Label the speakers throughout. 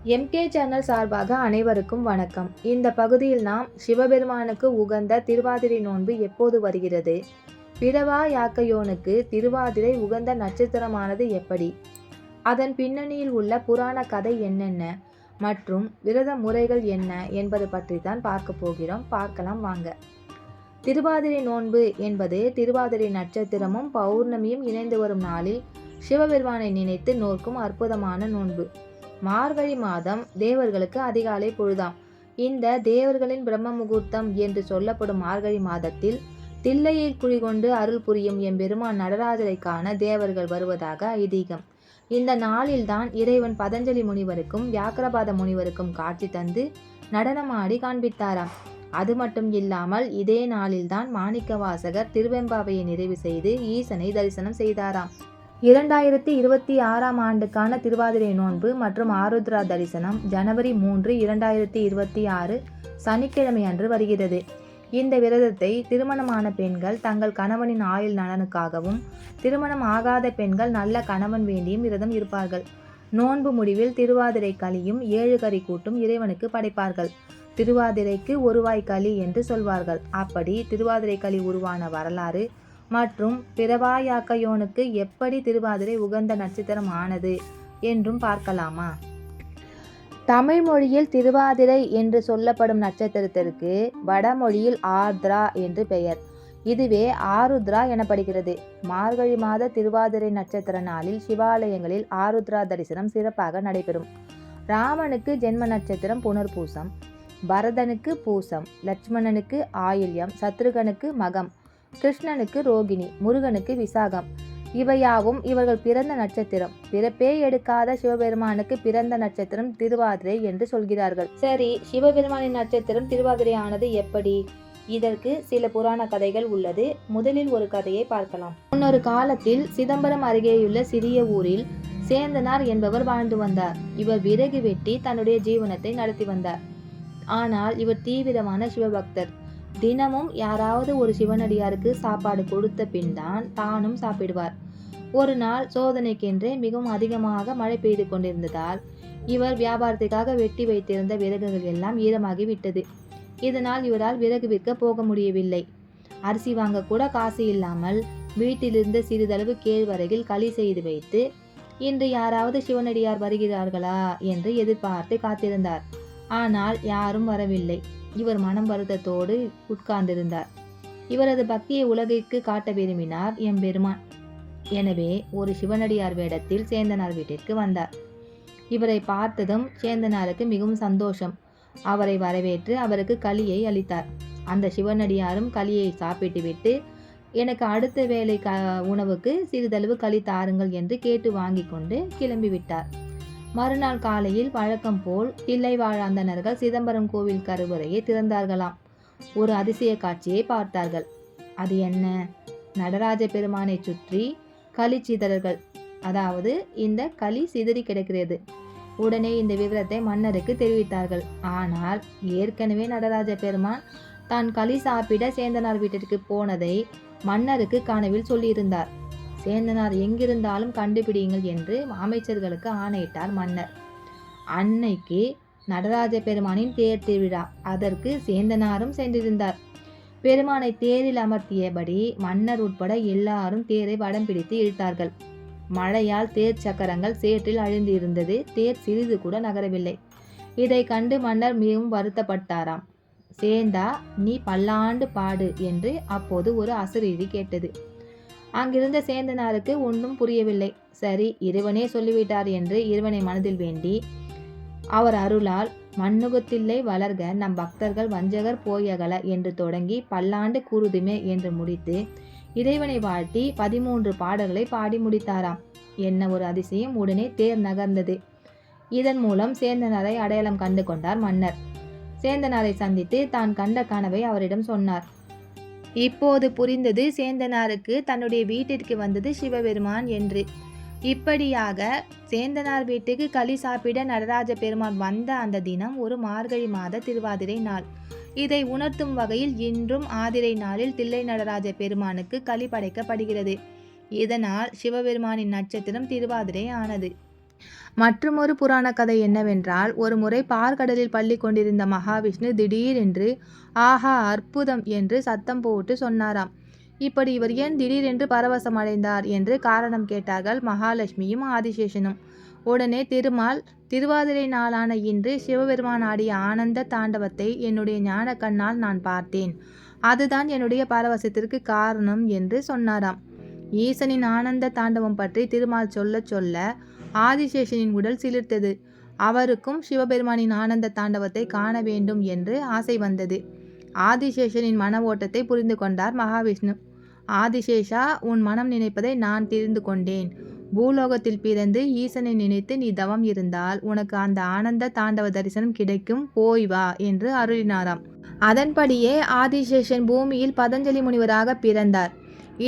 Speaker 1: MK channel சார்பாக அனைவருக்கும் வணக்கம். இந்த பகுதியில் நாம் சிவபெருமானுக்கு உகந்த திருவாதிரை நோன்பு எப்போது வருகிறது, பிறவா யாக்கையோனுக்கு திருவாதிரை உகந்த நட்சத்திரமானது எப்படி, அதன் பின்னணியில் உள்ள புராண கதை என்னென்ன மற்றும் விரத முறைகள் என்ன என்பது பற்றி தான் பார்க்க போகிறோம். பார்க்கலாம் வாங்க. திருவாதிரை நோன்பு என்பது திருவாதிரை நட்சத்திரமும் பௌர்ணமியும் இணைந்து வரும் நாளில் சிவபெருமானை நினைத்து நோக்கும் அற்புதமான நோன்பு. மார்கழி மாதம் தேவர்களுக்கு அதிகாலை பொழுதாம். இந்த தேவர்களின் பிரம்ம முகூர்த்தம் என்று சொல்லப்படும் மார்கழி மாதத்தில் தில்லையில் குடிகொண்டு அருள் புரியும் எம்பெருமான் நடராஜரை காண தேவர்கள் வருவதாக ஐதீகம். இந்த நாளில்தான் இறைவன் பதஞ்சலி முனிவருக்கும் வியாக்கிரபாத முனிவருக்கும் காட்சி தந்து நடனமாடி காண்பித்தாராம். அது மட்டும் இல்லாமல் இதே நாளில்தான் மாணிக்க வாசகர் திருவெம்பாவையை நிறைவு செய்து ஈசனை தரிசனம் செய்தாராம். 2026ஆம் ஆண்டுக்கான திருவாதிரை நோன்பு மற்றும் ஆருத்ரா தரிசனம் ஜனவரி 3, 2026 சனிக்கிழமை அன்று வருகிறது. இந்த விரதத்தை திருமணமான பெண்கள் தங்கள் கணவனின் ஆயுள் நலனுக்காகவும், திருமணம் ஆகாத பெண்கள் நல்ல கணவன் வேண்டியும் விரதம் இருப்பார்கள். நோன்பு முடிவில் திருவாதிரை களியும் 7 கறி கூட்டும் இறைவனுக்கு படைப்பார்கள். திருவாதிரைக்கு ஒருவாய் களி என்று சொல்வார்கள். அப்படி திருவாதிரை களி உருவான வரலாறு மற்றும் பிறவாயாக்கையோனுக்கு எப்படி திருவாதிரை உகந்த நட்சத்திரம் ஆனது என்றும் பார்க்கலாமா? தமிழ் மொழியில் திருவாதிரை என்று சொல்லப்படும் நட்சத்திரத்திற்கு வடமொழியில் ஆர்த்ரா என்று பெயர். இதுவே ஆருத்ரா எனப்படுகிறது. மார்கழி மாத திருவாதிரை நட்சத்திர நாளில் சிவாலயங்களில் ஆருத்ரா தரிசனம் சிறப்பாக நடைபெறும். ராமனுக்கு ஜென்ம நட்சத்திரம் புனர்பூசம், பரதனுக்கு பூசம், லட்சுமணனுக்கு ஆயில்யம், சத்ருகனுக்கு மகம், கிருஷ்ணனுக்கு ரோகிணி, முருகனுக்கு விசாகம். இவையாவும் இவர்கள் பிறந்த நட்சத்திரம். பிறப்பே எடுக்காத சிவபெருமானுக்கு பிறந்த நட்சத்திரம் திருவாதிரை என்று சொல்கிறார்கள். சரி, சிவபெருமானின் நட்சத்திரம் திருவாதிரை ஆனது எப்படி? இதற்கு சில புராண கதைகள் உள்ளது. முதலில் ஒரு கதையை பார்க்கலாம். முன்னொரு காலத்தில் சிதம்பரம் அருகேயுள்ள சிறிய ஊரில் சேந்தனார் என்பவர் வாழ்ந்து வந்தார். இவர் விறகு வெட்டி தன்னுடைய ஜீவனத்தை நடத்தி வந்தார். ஆனால் இவர் தீவிரமான சிவபக்தர். தினமும் யாராவது ஒரு சிவனடியாருக்கு சாப்பாடு கொடுத்த பின் தான் தானும் சாப்பிடுவார். ஒரு நாள் சோதனைக்கென்றே மிகவும் அதிகமாக மழை பெய்து கொண்டிருந்ததால் இவர் வியாபாரத்துக்காக வெட்டி வைத்திருந்த விறகுகள் எல்லாம் ஈரமாகி விட்டது. இதனால் இவரால் விறகு விற்க போக முடியவில்லை. அரிசி வாங்க கூட காசு இல்லாமல் வீட்டிலிருந்த சிறிதளவு கேழ்வரகில் களி செய்து வைத்து இன்று யாராவது சிவனடியார் வருகிறார்களா என்று எதிர்பார்த்து காத்திருந்தார். ஆனால் யாரும் வரவில்லை. இவர் மனம் வருத்தத்தோடு உட்கார்ந்திருந்தார். இவரது பக்தியை உலகிற்கு காட்ட விரும்பினார் எம்பெருமான். எனவே ஒரு சிவனடியார் வேடத்தில் சேந்தனார் வீட்டிற்கு வந்தார். இவரை பார்த்ததும் சேந்தனாருக்கு மிகவும் சந்தோஷம். அவரை வரவேற்று அவருக்கு களியை அளித்தார். அந்த சிவனடியாரும் களியை சாப்பிட்டு விட்டு எனக்கு அடுத்த வேளை உணவுக்கு சிறிதளவு களி தாருங்கள் என்று கேட்டு வாங்கி கொண்டு கிளம்பிவிட்டார். மறுநாள் காலையில் வழக்கம் போல் தில்லை வாழாந்தனர்கள் சிதம்பரம் கோவில் கருவறையை திறந்தார்களாம். ஒரு அதிசய காட்சியை பார்த்தார்கள். அது என்ன? நடராஜ பெருமானை சுற்றி களி சிதறல்கள், அதாவது இந்த களி சிதறி கிடக்கிறது. உடனே இந்த விவரத்தை மன்னருக்கு தெரிவித்தார்கள். ஆனால் ஏற்கனவே நடராஜ பெருமான் தான் களி சாப்பிட சேந்தனார் வீட்டிற்கு போனதை மன்னருக்கு கனவில் சொல்லியிருந்தார். சேந்தனார் எங்கிருந்தாலும் கண்டுபிடியுங்கள் என்று அமைச்சர்களுக்கு ஆணையிட்டார் மன்னர். அன்னைக்கு நடராஜ பெருமானின் தேர் திருவிழா. அதற்கு சேந்தனாரும் சென்றிருந்தார். பெருமானை தேரில் அமர்த்தியபடி மன்னர் உட்பட எல்லாரும் தேரை வடம் பிடித்து இழுத்தார்கள். மழையால் தேர் சக்கரங்கள் சேற்றில் அழிந்து இருந்தது. தேர் சிறிது கூட நகரவில்லை. இதை கண்டு மன்னர் மிகவும் வருத்தப்பட்டாராம். சேந்தா, நீ பல்லாண்டு பாடு என்று அப்போது ஒரு அசரீரி கேட்டது. அங்கிருந்த சேந்தனாருக்கு ஒன்றும் புரியவில்லை. சரி, இறைவனே சொல்லிவிட்டார் என்று இறைவனை மனதில் வேண்டி அவர் அருளால் மண்ணுகத்தில்லை வளர்க நம் பக்தர்கள் வஞ்சகர் போயகல என்று தொடங்கி பல்லாண்டு கூறுதுமே என்று முடித்து இறைவனை வாழ்த்தி 13 பாடல்களை பாடி முடித்தாராம். என்ன ஒரு அதிசயம்! உடனே தேர் நகர்ந்தது. இதன் மூலம் சேந்தனாரை அடையாளம் கண்டு கொண்டார் மன்னர். சேந்தனாரை சந்தித்து தான் கண்ட கனவை அவரிடம் சொன்னார். இப்போது புரிந்தது சேந்தனாருக்கு தன்னுடைய வீட்டிற்கு வந்தது சிவபெருமான் என்று. இப்படியாக சேந்தனார் வீட்டுக்கு களி சாப்பிட நடராஜ பெருமான் வந்த அந்த தினம் ஒரு மார்கழி மாத திருவாதிரை நாள். இதை உணர்த்தும் வகையில் இன்றும் ஆதிரை நாளில் தில்லை நடராஜ பெருமானுக்கு களி படைக்கப்படுகிறது. இதனால் சிவபெருமானின் நட்சத்திரம் திருவாதிரை ஆனது. மற்றுமொரு புராண கதை என்னவென்றால், ஒரு முறை பாற்கடலில் பள்ளி கொண்டிருந்த மகாவிஷ்ணு திடீரென்று ஆஹா அற்புதம் என்று சத்தம் போட்டு சொன்னாராம். இப்படி இவர் ஏன் திடீரென்று பரவசம் அடைந்தார் என்று காரணம் கேட்டார்கள் மகாலட்சுமியும் ஆதிசேஷனும். உடனே திருமால், திருவாதிரை நாளான இன்று சிவபெருமான் ஆடிய ஆனந்த தாண்டவத்தை என்னுடைய ஞான கண்ணால் நான் பார்த்தேன். அதுதான் என்னுடைய பரவசத்திற்கு காரணம் என்று சொன்னாராம். ஈசனின் ஆனந்த தாண்டவம் பற்றி திருமால் சொல்ல சொல்ல ஆதிசேஷனின் உடல் சிலிர்த்தது. அவருக்கும் சிவபெருமானின் ஆனந்த தாண்டவத்தை காண வேண்டும் என்று ஆசை வந்தது. ஆதிசேஷனின் மன ஓட்டத்தை புரிந்து கொண்டார் மகாவிஷ்ணு. ஆதிசேஷா, உன் மனம் நினைப்பதை நான் தெரிந்து கொண்டேன். பூலோகத்தில் பிறந்து ஈசனை நினைத்து நீ தவம் இருந்தால் உனக்கு அந்த ஆனந்த தாண்டவ தரிசனம் கிடைக்கும், போய் வா என்று அருளினாராம். அதன்படியே ஆதிசேஷன் பூமியில் பதஞ்சலி முனிவராக பிறந்தார்.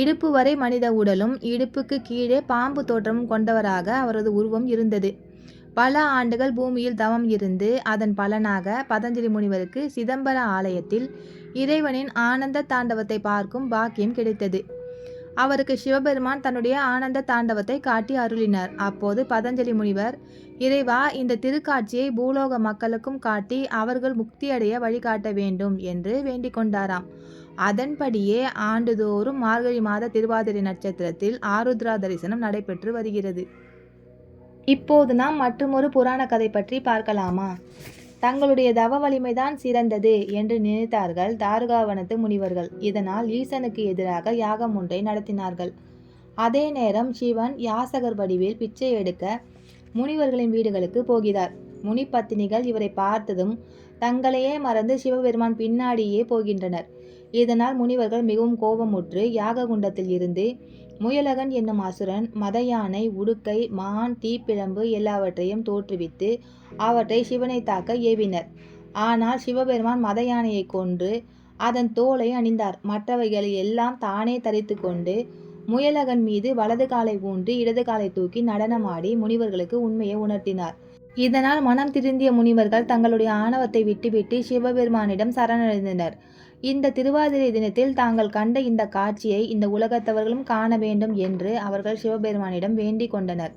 Speaker 1: இடுப்பு வரை மனித உடலும் இடுப்புக்கு கீழே பாம்பு தோற்றமும் கொண்டவராக அவரது உருவம் இருந்தது. பல ஆண்டுகள் பூமியில் தவம் இருந்து அதன் பலனாக பதஞ்சலி முனிவருக்கு சிதம்பர ஆலயத்தில் இறைவனின் ஆனந்த தாண்டவத்தை பார்க்கும் பாக்கியம் கிடைத்தது. அவருக்கு சிவபெருமான் தன்னுடைய ஆனந்த தாண்டவத்தை காட்டி அருளினார். அப்போது பதஞ்சலி முனிவர், இறைவா, இந்த திருக்காட்சியை பூலோக மக்களுக்கும் காட்டி அவர்கள் முக்தியடைய வழிகாட்ட வேண்டும் என்று வேண்டிக் கொண்டாராம். அதன்படியே ஆண்டுதோறும் மார்கழி மாத திருவாதிரை நட்சத்திரத்தில் ஆருத்ரா தரிசனம் நடைபெற்று வருகிறது. இப்போது நாம் மற்றுமொரு புராண கதை பற்றி பார்க்கலாமா? தங்களுடைய தவ வலிமைதான் சிறந்தது என்று நினைத்தார்கள் தாருகாவனத்து முனிவர்கள். இதனால் ஈசனுக்கு எதிராக யாகம் ஒன்றை நடத்தினார்கள். அதே நேரம் சிவன் யாசகர் வடிவில் பிச்சை எடுக்க முனிவர்களின் வீடுகளுக்கு போகிறார். முனிப்பத்தினிகள் இவரை பார்த்ததும் தங்களையே மறந்து சிவபெருமான் பின்னாடியே போகின்றனர். இதனால் முனிவர்கள் மிகவும் கோபமுற்று யாக குண்டத்தில் இருந்து முயலகன் என்னும் அசுரன் மத யானை, உடுக்கை, மான், தீப்பிழம்பு எல்லாவற்றையும் தோற்றுவித்து அவற்றை சிவனை தாக்க ஏவினர். ஆனால் சிவபெருமான் மத யானையை கொன்று அதன் தோலை அணிந்தார். மற்றவைகளை எல்லாம் தானே தரித்து கொண்டு முயலகன் மீது வலது காலை ஊன்றி இடது காலை தூக்கி நடனமாடி முனிவர்களுக்கு உண்மையை உணர்த்தினார். இதனால் மனம் திருந்திய முனிவர்கள் தங்களுடைய ஆணவத்தை விட்டுவிட்டு சிவபெருமானிடம் சரணடைந்தனர். இந்த திருவாதிரை தினத்தில் தாங்கள் கண்ட இந்த காட்சியை இந்த உலகத்தவர்களும் காண வேண்டும் என்று அவர்கள் சிவபெருமானிடம் வேண்டிக் கொண்டனர்.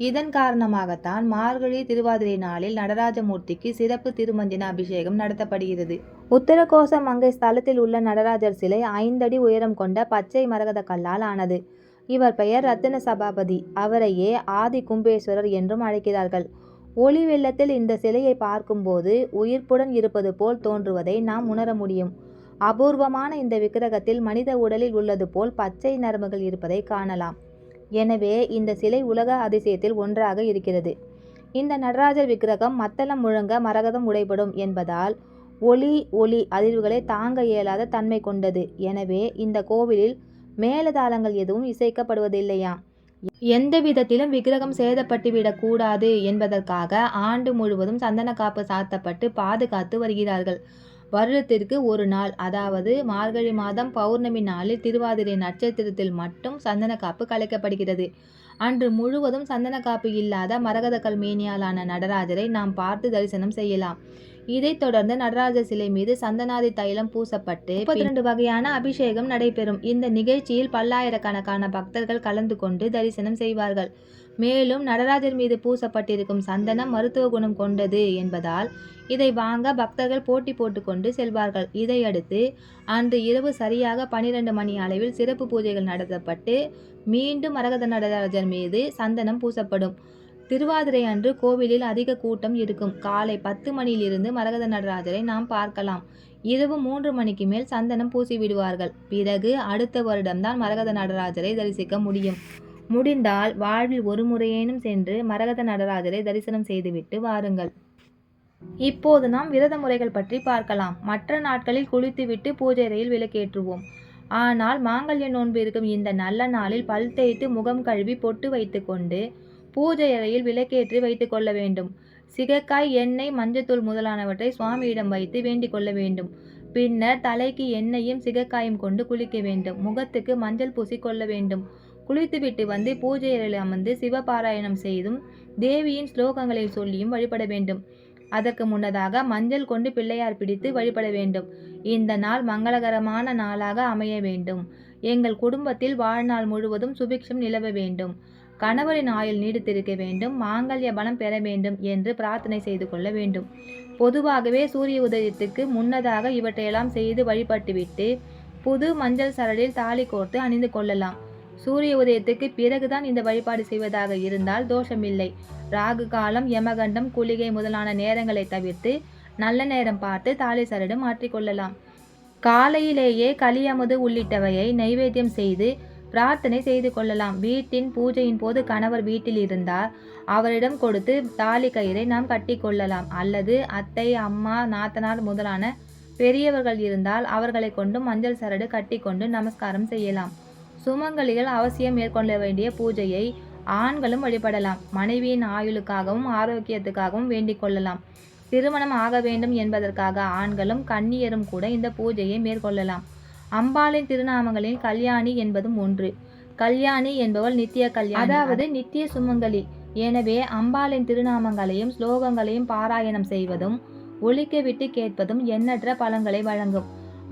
Speaker 1: இதன் காரணமாகத்தான் மார்கழி திருவாதிரை நாளில் நடராஜமூர்த்திக்கு சிறப்பு திருமஞ்சன அபிஷேகம் நடத்தப்படுகிறது. உத்தரகோச மங்கை ஸ்தலத்தில் உள்ள நடராஜர் சிலை 5 அடி உயரம் கொண்ட பச்சை மரகத கல்லால் ஆனது. இவர் பெயர் ரத்தின சபாபதி. அவரையே ஆதி கும்பேஸ்வரர் என்றும் அழைக்கிறார்கள். ஒளி வெள்ளத்தில் இந்த சிலையை பார்க்கும்போது உயிர்ப்புடன் இருப்பது போல் தோன்றுவதை நாம் உணர முடியும். அபூர்வமான இந்த விக்கிரகத்தில் மனித உடலில் உள்ளது போல் பச்சை நரம்புகள் இருப்பதை காணலாம். எனவே இந்த சிலை உலக அதிசயத்தில் ஒன்றாக இருக்கிறது. இந்த நடராஜர் விக்கிரகம் மத்தளம் முழங்க மரகதம் உடைபடும் என்பதால் ஒளி அதிர்வுகளை தாங்க இயலாத தன்மை கொண்டது. எனவே இந்த கோவிலில் மேலதாளங்கள் எதுவும் இசைக்கப்படுவதில்லையாம். எந்த விதத்திலும் விக்கிரகம் சேதப்பட்டுவிடக் கூடாது என்பதற்காக ஆண்டு முழுவதும் சந்தன காப்பு சாத்தப்பட்டு பாதுகாத்து வருகிறார்கள். வருடத்திற்கு ஒரு நாள், அதாவது மார்கழி மாதம் பௌர்ணமி நாளில் திருவாதிரை நட்சத்திரத்தில் மட்டும் சந்தன காப்பு கலைக்கப்படுகிறது. அன்று முழுவதும் சந்தன காப்பு இல்லாத மரகதக்கல் மேனியாலான நடராஜரை நாம் பார்த்து தரிசனம் செய்யலாம். இதைத் தொடர்ந்து நடராஜர் சிலை மீது சந்தனாதி தைலம் பூசப்பட்டு 32 வகையான அபிஷேகம் நடைபெறும். இந்த நிகழ்ச்சியில் பல்லாயிரக்கணக்கான பக்தர்கள் கலந்து கொண்டு தரிசனம் செய்வார்கள். மேலும் நடராஜர் மீது பூசப்பட்டிருக்கும் சந்தனம் மருத்துவ குணம் கொண்டது என்பதால் இதை வாங்க பக்தர்கள் போட்டி போட்டுக்கொண்டு செல்வார்கள். இதையடுத்து அன்று இரவு சரியாக 12 மணி அளவில் சிறப்பு பூஜைகள் நடத்தப்பட்டு மீண்டும் மரகத நடராஜர் மீது சந்தனம் பூசப்படும். திருவாதிரை அன்று கோவிலில் அதிக கூட்டம் இருக்கும். காலை 10 மணியிலிருந்து மரகத நடராஜரை நாம் பார்க்கலாம். இரவு 3 மணிக்கு மேல் சந்தனம் பூசி விடுவார்கள். பிறகு அடுத்த வருடம்தான் மரகத நடராஜரை தரிசிக்க முடியும். முடிந்தால் வாழ்வில் ஒரு முறையேனும் சென்று மரகத நடராஜரை தரிசனம் செய்துவிட்டு வாருங்கள். இப்போது நாம் விரத முறைகள் பற்றி பார்க்கலாம். மற்ற நாட்களில் குளித்துவிட்டு பூஜை அறையில் விளக்கேற்றுவோம். ஆனால் மாங்கல்ய நோன்பு இருக்கும் இந்த நல்ல நாளில் பல் தேய்த்து முகம் கழுவி பொட்டு வைத்து கொண்டு பூஜை அறையில் விளக்கேற்றி வைத்து கொள்ள வேண்டும். சிகைக்காய், எண்ணெய், மஞ்சத்தூள் முதலானவற்றை சுவாமியிடம் வைத்து வேண்டிக் கொள்ள வேண்டும். பின்னர் தலைக்கு எண்ணெயும் சிகைக்காயும் கொண்டு குளிக்க வேண்டும். முகத்துக்கு மஞ்சள் பூசிக்கொள்ள வேண்டும். குளித்துவிட்டு வந்து பூஜை அறையில் அமர்ந்து சிவபாராயணம் செய்தும் தேவியின் ஸ்லோகங்களை சொல்லியும் வழிபட வேண்டும். அதற்கு முன்னதாக மஞ்சள் கொண்டு பிள்ளையார் பிடித்து வழிபட வேண்டும். இந்த நாள் மங்களகரமான நாளாக அமைய வேண்டும். எங்கள் குடும்பத்தில் வாழ்நாள் முழுவதும் சுபிக்ஷம் நிலவ வேண்டும். கணவரின் ஆயுள் நீடித்திருக்க வேண்டும், மாங்கல்ய பலம் பெற வேண்டும் என்று பிரார்த்தனை செய்து கொள்ள வேண்டும். பொதுவாகவே சூரிய உதயத்துக்கு முன்னதாக இவற்றையெல்லாம் செய்து வழிபட்டுவிட்டு புது மஞ்சள் சரடில் தாலி கோர்த்து அணிந்து கொள்ளலாம். சூரிய உதயத்துக்கு பிறகுதான் இந்த வழிபாடு செய்வதாக இருந்தால் தோஷமில்லை. ராகு காலம், யமகண்டம், குளிகை முதலான நேரங்களை தவிர்த்து நல்ல நேரம் பார்த்து தாலி சரடு மாற்றிக்கொள்ளலாம். காலையிலேயே களியமுது உள்ளிட்டவையை நைவேத்தியம் செய்து பிரார்த்தனை செய்து கொள்ளலாம். வீட்டின் பூஜையின் போது கணவர் வீட்டில் இருந்தால் அவரிடம் கொடுத்து தாலி கயிறை நாம் கட்டி கொள்ளலாம். அல்லது அத்தை, அம்மா, நாத்தனார் முதலான பெரியவர்கள் இருந்தால் அவர்களை கொண்டு மஞ்சள் சரடு கட்டி கொண்டு நமஸ்காரம் செய்யலாம். சுமங்கலிகள் அவசியம் மேற்கொள்ள வேண்டிய பூஜையை ஆண்களும் வழிபடலாம். மனைவியின் ஆயுளுக்காகவும் ஆரோக்கியத்துக்காகவும் வேண்டிக் கொள்ளலாம். திருமணம் ஆக வேண்டும் என்பதற்காக ஆண்களும் கன்னியரும் கூட இந்த பூஜையை மேற்கொள்ளலாம். அம்பாளின் திருநாமங்களில் கல்யாணி என்பதும் ஒன்று. கல்யாணி என்பவள் நித்திய கல்யாணி, அதாவது நித்திய சுமங்கலி. எனவே அம்பாளின் திருநாமங்களையும் ஸ்லோகங்களையும் பாராயணம் செய்வதும் ஒலிக்க விட்டு கேட்பதும் எண்ணற்ற பலன்களை வழங்கும்.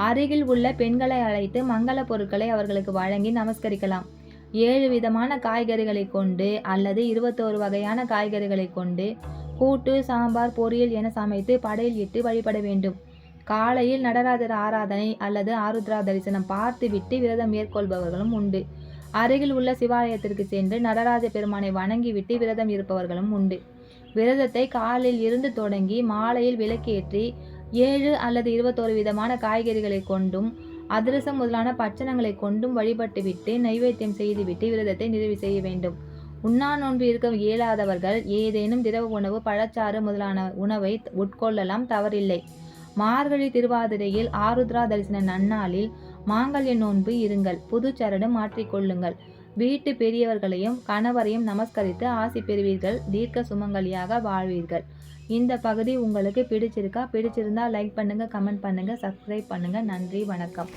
Speaker 1: அருகில் உள்ள பெண்களை அழைத்து மங்கள பொருட்களை அவர்களுக்கு வழங்கி நமஸ்கரிக்கலாம். 7 விதமான காய்கறிகளை கொண்டு அல்லது 21 வகையான காய்கறிகளை கொண்டு கூட்டு, சாம்பார், பொரியல் என சமைத்து படையில் இட்டு வழிபட வேண்டும். காலையில் நடராஜர் ஆராதனை அல்லது ஆருத்ரா தரிசனம் பார்த்துவிட்டு விரதம் மேற்கொள்பவர்களும் உண்டு. அருகில் உள்ள சிவாலயத்திற்கு சென்று நடராஜ பெருமானை வணங்கிவிட்டு விரதம் இருப்பவர்களும் உண்டு. விரதத்தை காலில் இருந்து தொடங்கி மாலையில் விளக்கேற்றி 7 அல்லது 21 விதமான காய்கறிகளை கொண்டும் அதிரசம் முதலான பட்சணங்களை கொண்டும் வழிபட்டுவிட்டு நைவேத்தியம் செய்துவிட்டு விரதத்தை நிறைவு செய்ய வேண்டும். உண்ணா நோன்பு இருக்க இயலாதவர்கள் ஏதேனும் திரவ உணவு, பழச்சாறு முதலான உணவை உட்கொள்ளலாம், தவறில்லை. மார்கழி திருவாதிரையில் ஆருத்ரா தரிசன நன்னாளில் மாங்கல்ய நோன்பு இருங்கள். புது சரடு மாற்றிக்கொள்ளுங்கள். வீட்டு பெரியவர்களையும் கணவரையும் நமஸ்கரித்து ஆசி பெறுவீர்கள். தீர்க்க சுமங்கலியாக வாழ்வீர்கள். இந்த பகுதி உங்களுக்கு பிடிச்சிருந்தா லைக் பண்ணுங்க, கமெண்ட் பண்ணுங்க, சப்ஸ்கிரைப் பண்ணுங்க. நன்றி, வணக்கம்.